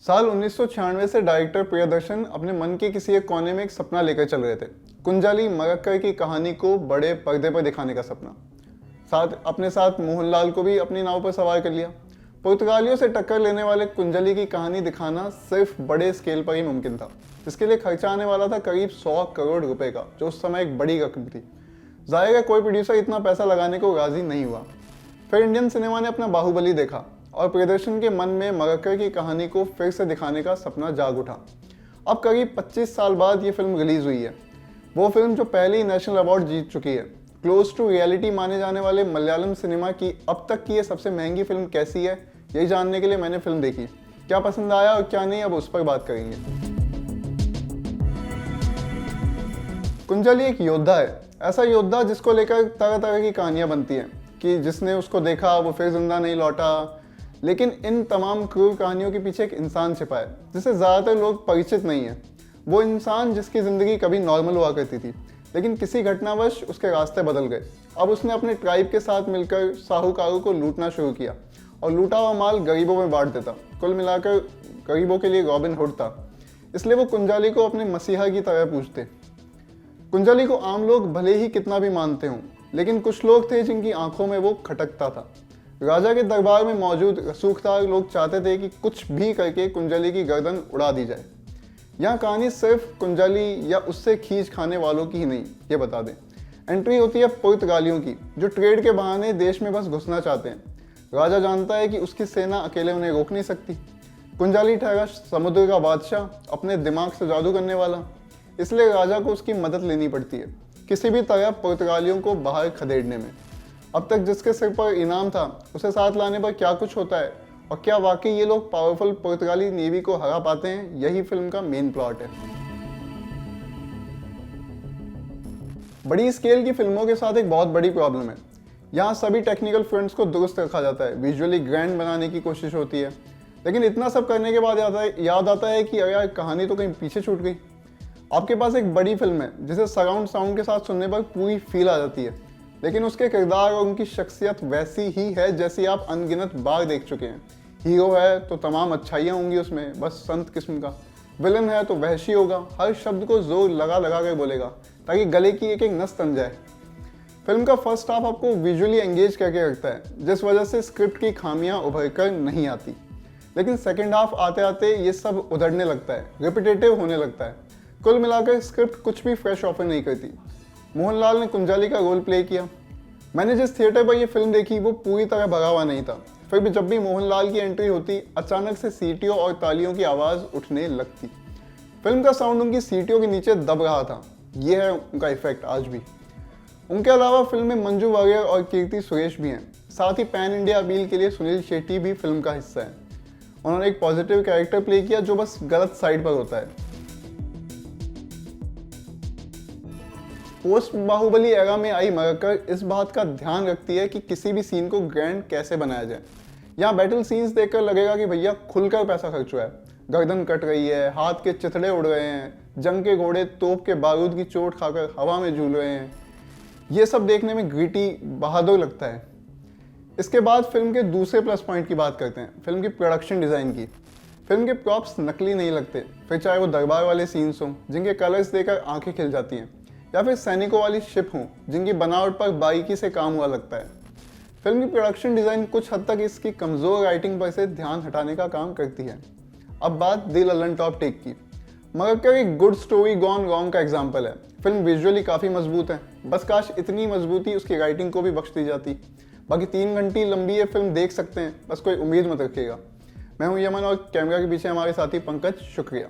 साल 1996 से डायरेक्टर प्रियदर्शन अपने मन के किसी एक कोने में एक सपना लेकर चल रहे थे। कुंजाली मरक्कर की कहानी को बड़े पर्दे पर दिखाने का सपना। अपने साथ मोहनलाल को भी अपनी नाव पर सवार कर लिया। पुर्तगालियों से टक्कर लेने वाले कुंजाली की कहानी दिखाना सिर्फ बड़े स्केल पर ही मुमकिन था, जिसके लिए खर्चा आने वाला था करीब 100 करोड़ रुपए का, जो उस समय एक बड़ी रकम थी। जाहिर है कोई प्रोड्यूसर इतना पैसा लगाने को राजी नहीं हुआ। फिर इंडियन सिनेमा ने अपना बाहुबली देखा और प्रियदर्शन के मन में मरक्कर की कहानी को फिर से दिखाने का सपना जाग उठा। अब करीब 25 साल बाद ये फिल्म रिलीज हुई है। वो फिल्म जो पहले ही नेशनल अवार्ड जीत चुकी है। क्लोज टू रियलिटी माने जाने वाले मलयालम सिनेमा की अब तक की ये सबसे महंगी फिल्म कैसी है, यही जानने के लिए मैंने फिल्म देखी। क्या पसंद आया और क्या नहीं, अब उस पर बात करेंगे। कुंजाली एक योद्धा है, ऐसा योद्धा जिसको लेकर तरह तरह की कहानियां बनती हैं कि जिसने उसको देखा वो फिर जिंदा नहीं लौटा। लेकिन इन तमाम क्रूर कहानियों के पीछे एक इंसान छिपा है जिससे ज़्यादातर लोग परिचित नहीं है। वो इंसान जिसकी ज़िंदगी कभी नॉर्मल हुआ करती थी, लेकिन किसी घटनावश उसके रास्ते बदल गए। अब उसने अपने ट्राइब के साथ मिलकर साहूकारों को लूटना शुरू किया और लूटा हुआ माल गरीबों में बांट देता। कुल मिलाकर गरीबों के लिए रॉबिन हुड था। इसलिए वो कुंजाली को अपने मसीहा की तरह पूजते। कुंजाली को आम लोग भले ही कितना भी मानते हों, लेकिन कुछ लोग थे जिनकी आंखों में वो खटकता था। राजा के दरबार में मौजूद रसूखदार लोग चाहते थे कि कुछ भी करके कुंजाली की गर्दन उड़ा दी जाए। यहाँ कहानी सिर्फ कुंजाली या उससे खींच खाने वालों की ही नहीं, ये बता दें। एंट्री होती है पुर्तगालियों की, जो ट्रेड के बहाने देश में बस घुसना चाहते हैं। राजा जानता है कि उसकी सेना अकेले उन्हें रोक नहीं सकती। कुंजाली ठहरा समुद्र का बादशाह, अपने दिमाग से जादू करने वाला, इसलिए राजा को उसकी मदद लेनी पड़ती है किसी भी तरह पुर्तगालियों को बाहर खदेड़ने में। अब तक जिसके सिर पर इनाम था उसे साथ लाने पर क्या कुछ होता है और क्या वाकई ये लोग पावरफुल पुर्तगाली नेवी को हरा पाते हैं, यही फिल्म का मेन प्लॉट है। बड़ी स्केल की फिल्मों के साथ एक बहुत बड़ी प्रॉब्लम है, यहाँ सभी टेक्निकल फ्रंट्स को दुरुस्त रखा जाता है, विजुअली ग्रैंड बनाने की कोशिश होती है, लेकिन इतना सब करने के बाद याद आता है कि यार कहानी तो कहीं पीछे छूट गई। आपके पास एक बड़ी फिल्म है जिसे सराउंड साउंड के साथ सुनने पर पूरी फील आ जाती है, लेकिन उसके किरदार और उनकी शख्सियत वैसी ही है जैसी आप अनगिनत बार देख चुके हैं। हीरो है तो तमाम अच्छाइयाँ होंगी उसमें, बस संत किस्म का। विलन है तो वहशी होगा, हर शब्द को जोर लगा लगा कर बोलेगा ताकि गले की एक एक नस तन जाए। फिल्म का फर्स्ट हाफ आपको विजुअली एंगेज करके रखता है, जिस वजह से स्क्रिप्ट की खामियां उभर कर नहीं आती। लेकिन सेकेंड हाफ आते आते ये सब उधड़ने लगता है, रिपीटेटिव होने लगता है। कुल मिलाकर स्क्रिप्ट कुछ भी फ्रेश ऑफर नहीं करती। मोहनलाल ने कुंजाली का रोल प्ले किया। मैंने जिस थिएटर पर यह फिल्म देखी वो पूरी तरह भरा हुआ नहीं था, फिर भी जब भी मोहनलाल की एंट्री होती अचानक से सीटियों और तालियों की आवाज़ उठने लगती। फिल्म का साउंड उनकी सीटियों के नीचे दब रहा था। यह है उनका इफेक्ट आज भी। उनके अलावा फिल्म में मंजू वारियर और कीर्ति सुरेश भी हैं। साथ ही पैन इंडिया अपील के लिए सुनील शेट्टी भी फिल्म का हिस्सा है। उन्होंने एक पॉजिटिव कैरेक्टर प्ले किया जो बस गलत साइड पर होता है। पोस्ट बाहुबली एरा में आई मरक्कर इस बात का ध्यान रखती है कि किसी भी सीन को ग्रैंड कैसे बनाया जाए। यहाँ बैटल सीन्स देखकर लगेगा कि भैया खुलकर पैसा खर्च हुआ है। गर्दन कट रही है, हाथ के चिथड़े उड़ रहे हैं, जंग के घोड़े तोप के बारूद की चोट खाकर हवा में झूल रहे हैं। ये सब देखने में ग्रिटी बहादुर लगता है। इसके बाद फिल्म के दूसरे प्लस पॉइंट की बात करते हैं, फिल्म की प्रोडक्शन डिज़ाइन की। फिल्म के प्रॉप्स नकली नहीं लगते, फिर चाहे वो दरबार वाले सीन्स हों जिनके कलर्स देखकर आंखें खिल जाती हैं, या फिर सैनिकों वाली शिप हों जिनकी बनावट पर बारीकी से काम हुआ लगता है। फिल्म की प्रोडक्शन डिज़ाइन कुछ हद तक इसकी कमज़ोर राइटिंग पर से ध्यान हटाने का काम करती है। अब बात दिल ललन टॉप टेक की। मरक्कर एक गुड स्टोरी गॉन रॉन्ग का एग्जाम्पल है। फिल्म विजुअली काफ़ी मजबूत है, बस काश इतनी मजबूती उसकी राइटिंग को भी बख्श दी जाती। बाकी 3 घंटे लंबी ये फिल्म देख सकते हैं, बस कोई उम्मीद मत रखिएगा। मैं हूं यमन और कैमरा के पीछे हमारे साथी पंकज। शुक्रिया।